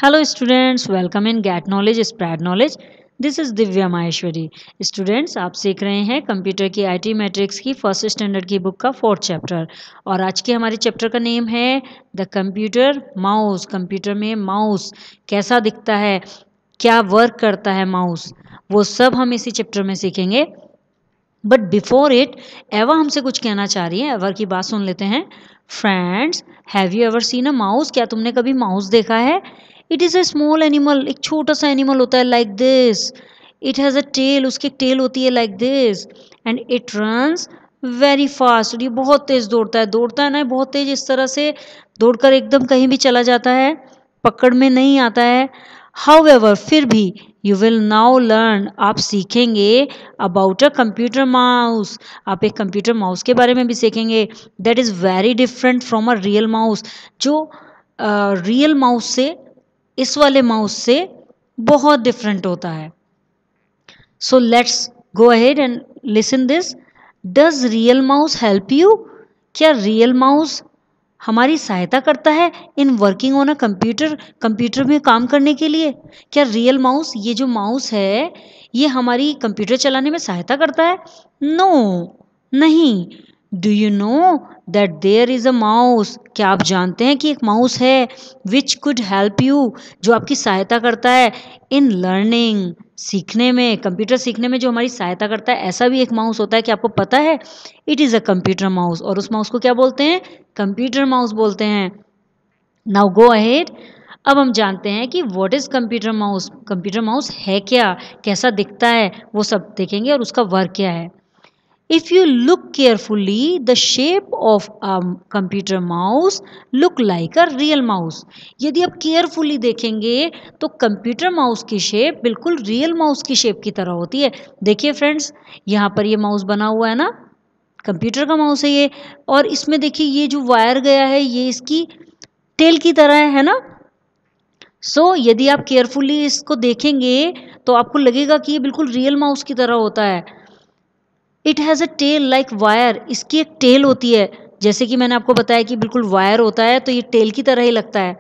Hello students, welcome in Get Knowledge Spread Knowledge. This is Divya Maheshwari. Students, आप सीख रहे हैं कंप्यूटर की आईटी मैट्रिक्स की फर्स्ट स्टैंडर्ड की बुक का 4th चैप्टर. और आज के हमारे चैप्टर का नेम है द कंप्यूटर माउस. कंप्यूटर में माउस कैसा दिखता है, क्या वर्क करता है माउस, वो सब हम इसी चैप्टर में सीखेंगे. बट बिफोर इट, एवा हमसे कुछ कहना चाह रही है. एवर की बात सुन लेते हैं. Friends, have you ever seen a mouse? क्या तुमने कभी माउस देखा है? It is a small animal. एक छोटा सा एनिमल होता है like this. It has a tail. उसकी एक टेल होती है like this. And it runs very fast. और ये बहुत तेज़ दौड़ता है ना, बहुत तेज़. इस तरह से दौड़कर एकदम कहीं भी चला जाता है, पकड़ में नहीं आता है. हाउएवर, फिर भी, यू विल नाउ लर्न, आप सीखेंगे अबाउट अ कंप्यूटर माउस. आप एक कंप्यूटर माउस के बारे में भी सीखेंगे. That is very different from a real mouse. जो रियल माउस से, इस वाले माउस से बहुत डिफरेंट होता है. So let's go ahead and listen this. Does real mouse help you? क्या रियल माउस हमारी सहायता करता है in working on a computer? Computer में काम करने के लिए क्या रियल माउस, ये जो माउस है, ये हमारी कंप्यूटर चलाने में सहायता करता है? नो, नहीं. Do you know that there is a mouse? क्या आप जानते हैं कि एक माउस है विच कुड हेल्प यू, जो आपकी सहायता करता है इन लर्निंग, सीखने में, कंप्यूटर सीखने में जो हमारी सहायता करता है. ऐसा भी एक माउस होता है कि आपको पता है? It is a computer mouse. और उस माउस को क्या बोलते हैं? कंप्यूटर माउस बोलते हैं. Now go ahead. अब हम जानते हैं कि what is computer mouse. Computer mouse है क्या, कैसा दिखता है, वो सब देखेंगे. और उसका वर्क क्या है. If you look carefully, the shape of a computer mouse look like a real mouse. यदि आप केयरफुली देखेंगे तो कंप्यूटर माउस की शेप बिल्कुल रियल माउस की शेप की तरह होती है. देखिए फ्रेंड्स, यहाँ पर ये माउस बना हुआ है ना, कंप्यूटर का माउस है ये. और इसमें देखिए ये जो वायर गया है, ये इसकी टेल की तरह है ना. यदि आप केयरफुली इसको देखेंगे तो आपको लगेगा कि ये बिल्कुल रियल माउस की तरह होता है. It has a tail like wire. इसकी एक टेल होती है, जैसे कि मैंने आपको बताया कि बिल्कुल वायर होता है, तो ये टेल की तरह ही लगता है.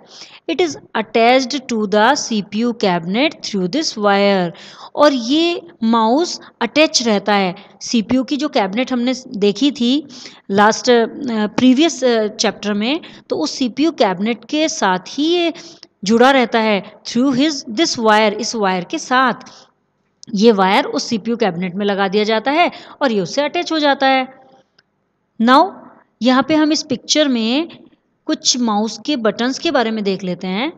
It is attached to the CPU cabinet through this wire. और ये माउस अटैच रहता है सीपीयू की जो कैबिनेट हमने देखी थी लास्ट प्रीवियस चैप्टर में, तो उस सीपीयू कैबिनेट के साथ ही ये जुड़ा रहता है थ्रू हिज दिस वायर, इस वायर के साथ. ये वायर उस सीपीयू कैबिनेट में लगा दिया जाता है और ये उससे अटैच हो जाता है. नाउ यहाँ पे हम इस पिक्चर में कुछ माउस के बटन्स के बारे में देख लेते हैं.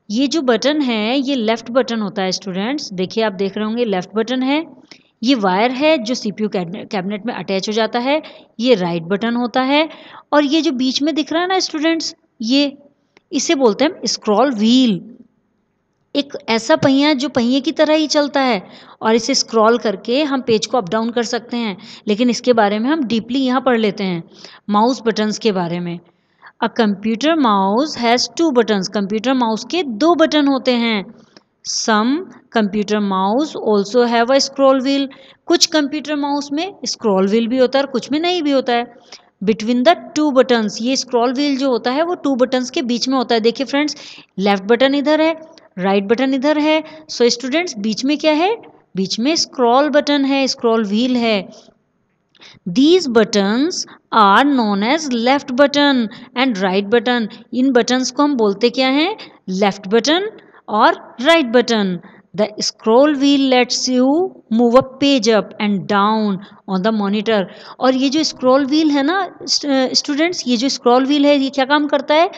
ये जो बटन है, ये लेफ्ट बटन होता है स्टूडेंट्स. देखिए, आप देख रहे होंगे लेफ्ट बटन है. ये वायर है जो सीपीयू कैबिनेट में अटैच हो जाता है. ये राइट बटन होता है. और ये जो बीच में दिख रहा है ना स्टूडेंट्स, ये, इसे बोलते हैं स्क्रॉल व्हील. एक ऐसा पहिया जो पहिए की तरह ही चलता है, और इसे स्क्रॉल करके हम पेज को अप डाउन कर सकते हैं. लेकिन इसके बारे में हम डीपली यहाँ पढ़ लेते हैं, माउस बटन्स के बारे में. A computer mouse has 2 buttons. Computer mouse के 2 बटन होते हैं. Some computer mouse also have a scroll wheel. कुछ कंप्यूटर माउस में स्क्रॉल व्हील भी होता है और कुछ में नहीं भी होता है. बिटवीन द 2 बटन्स, ये स्क्रॉल व्हील जो होता है वो 2 बटन्स के बीच में होता है. देखिए फ्रेंड्स, लेफ्ट बटन इधर है, राइट बटन इधर है. स्टूडेंट्स, बीच में क्या है? बीच में स्क्रॉल बटन है, स्क्रॉल व्हील है. These buttons are known as left button and right button. In buttons को हम बोलते क्या हैं? Left button और right button. The scroll wheel lets you move a page up and down on the monitor. और ये जो scroll wheel है ना students, ये जो scroll wheel है, ये क्या काम करता है?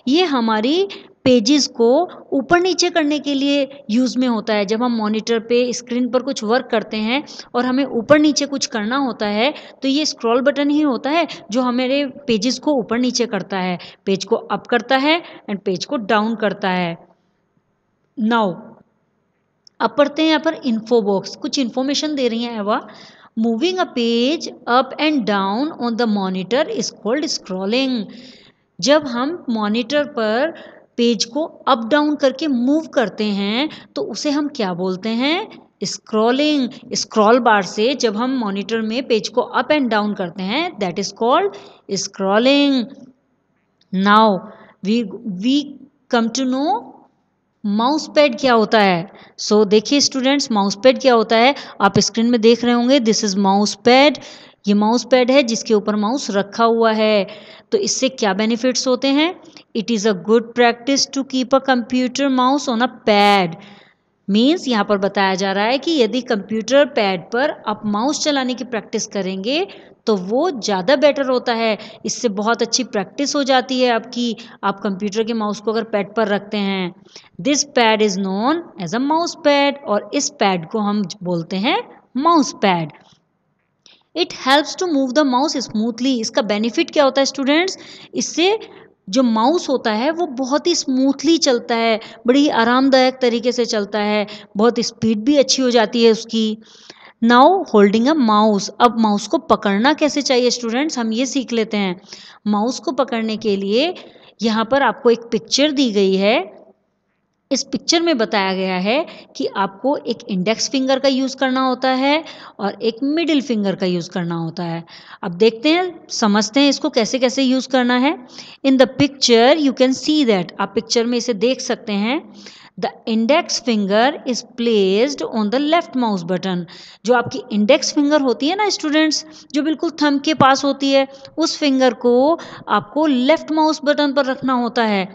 ये हमारी पेजेस को ऊपर नीचे करने के लिए यूज़ में होता है. जब हम मॉनिटर पे स्क्रीन पर कुछ वर्क करते हैं और हमें ऊपर नीचे कुछ करना होता है, तो ये स्क्रॉल बटन ही होता है जो हमारे पेजेस को ऊपर नीचे करता है, पेज को अप करता है एंड पेज को डाउन करता है. नाउ अब पढ़ते हैं यहाँ पर इन्फो बॉक्स. कुछ इन्फॉर्मेशन दे रही हैं एवा. Moving a page up and down on the monitor is called scrolling. जब हम मॉनिटर पर पेज को अप डाउन करके मूव करते हैं तो उसे हम क्या बोलते हैं? स्क्रॉलिंग. स्क्रॉल बार से जब हम मॉनिटर में पेज को अप एंड डाउन करते हैं, that is called scrolling. Now we come to know mouse pad क्या होता है? सो देखिए स्टूडेंट्स, माउस पैड क्या होता है? आप स्क्रीन में देख रहे होंगे, दिस इज माउस पैड। ये माउस पैड है जिसके ऊपर माउस रखा हुआ है। तो इससे क्या बेनिफिट्स होते हैं? It is a good practice to keep a computer mouse on a pad. Means यहाँ पर बताया जा रहा है कि यदि कंप्यूटर पैड पर आप माउस चलाने की प्रैक्टिस करेंगे तो वो ज़्यादा बेटर होता है। इससे बहुत अच्छी प्रैक्टिस हो जाती है आपकी। आप कंप्यूटर के माउस को अगर पैड पर रखते हैं, this pad is known as a mouse pad, और इस पैड को हम बोलते हैं mouse pad. It helps to move the mouse smoothly. इसका बेनिफिट क्या होता है स्टूडेंट्स? इससे जो माउस होता है वो बहुत ही स्मूथली चलता है, बड़ी आरामदायक तरीके से चलता है, बहुत स्पीड भी अच्छी हो जाती है उसकी। Now holding a mouse. अब माउस को पकड़ना कैसे चाहिए स्टूडेंट्स, हम ये सीख लेते हैं। माउस को पकड़ने के लिए यहाँ पर आपको एक पिक्चर दी गई है। इस पिक्चर में बताया गया है कि आपको एक इंडेक्स फिंगर का यूज़ करना होता है और एक मिडिल फिंगर का यूज़ करना होता है। अब देखते हैं, समझते हैं इसको कैसे कैसे यूज़ करना है। In the picture you can see that, आप पिक्चर में इसे देख सकते हैं। The index finger is placed on the left mouse button. जो आपकी इंडेक्स फिंगर होती है ना स्टूडेंट्स, जो बिल्कुल थंब के पास होती है, उस फिंगर को आपको लेफ्ट माउस बटन पर रखना होता है।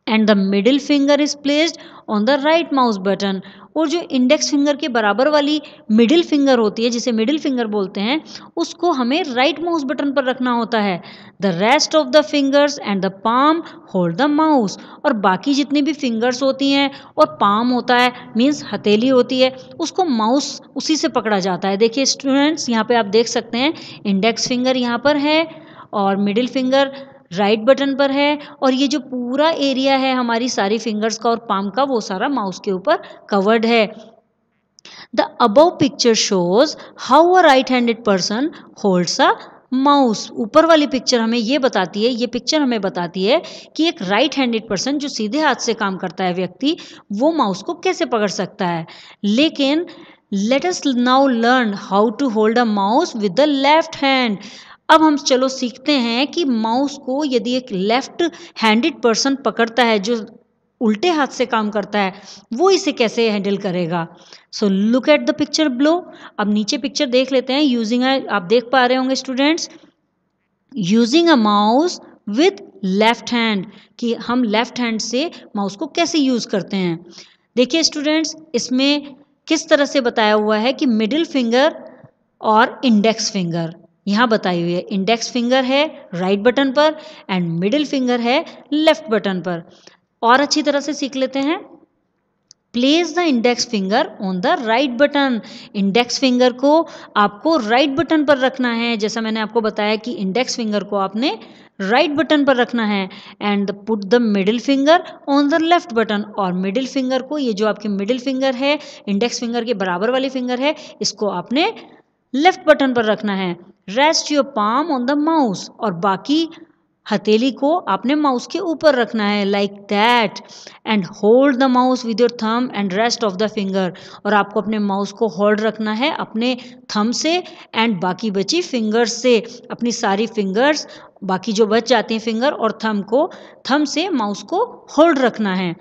And the middle finger is placed on the right mouse button. और जो इंडेक्स फिंगर के बराबर वाली मिडिल फिंगर होती है, जिसे मिडिल फिंगर बोलते हैं, उसको हमें राइट माउस बटन पर रखना होता है। The rest of the fingers and the palm hold the mouse. और बाकी जितनी भी फिंगर्स होती हैं और पाम होता है, मीन्स हथेली होती है, उसको माउस उसी से पकड़ा जाता है। देखिए स्टूडेंट्स, यहाँ पे आप देख सकते हैं इंडेक्स फिंगर यहाँ पर है और मिडिल फिंगर राइट बटन पर है, और ये जो पूरा एरिया है हमारी सारी फिंगर्स का और पाम का, वो सारा माउस के ऊपर कवर्ड है। The above picture shows how a right handed person holds a mouse. ऊपर वाली पिक्चर हमें ये बताती है, ये पिक्चर हमें बताती है कि एक राइट हैंडेड पर्सन, जो सीधे हाथ से काम करता है व्यक्ति, वो माउस को कैसे पकड़ सकता है। लेकिन let us now learn how to hold a mouse with the left hand. अब हम चलो सीखते हैं कि माउस को यदि एक लेफ्ट हैंडेड पर्सन पकड़ता है, जो उल्टे हाथ से काम करता है, वो इसे कैसे हैंडल करेगा। So look at the picture below. अब नीचे पिक्चर देख लेते हैं। यूजिंग आप देख पा रहे होंगे students, using a mouse with left hand, कि हम लेफ्ट हैंड से माउस को कैसे यूज़ करते हैं। देखिए स्टूडेंट्स, इसमें किस तरह से बताया हुआ है कि मिडिल फिंगर और इंडेक्स फिंगर यहाँ बताई हुई है। इंडेक्स फिंगर है राइट बटन पर एंड मिडिल फिंगर है लेफ्ट बटन पर। और अच्छी तरह से सीख लेते हैं। Place the index finger on the right button. Index finger को आपको राइट बटन पर रखना है, जैसा मैंने आपको बताया कि इंडेक्स फिंगर को आपने राइट बटन पर रखना है। And put the middle finger on the left button. और मिडिल फिंगर को, ये जो आपकी मिडिल फिंगर है, इंडेक्स फिंगर के बराबर वाली फिंगर है, इसको आपने लेफ्ट बटन पर रखना है। Rest your palm on the mouse. और बाकी हथेली को आपने माउस के ऊपर रखना है, like that. And hold the mouse with your thumb and rest of the finger. और आपको अपने माउस को होल्ड रखना है अपने थंब से एंड बाकी बची फिंगर्स से। अपनी सारी फिंगर्स, बाकी जो बच जाती हैं फिंगर और थंब को, थंब से माउस को होल्ड रखना है।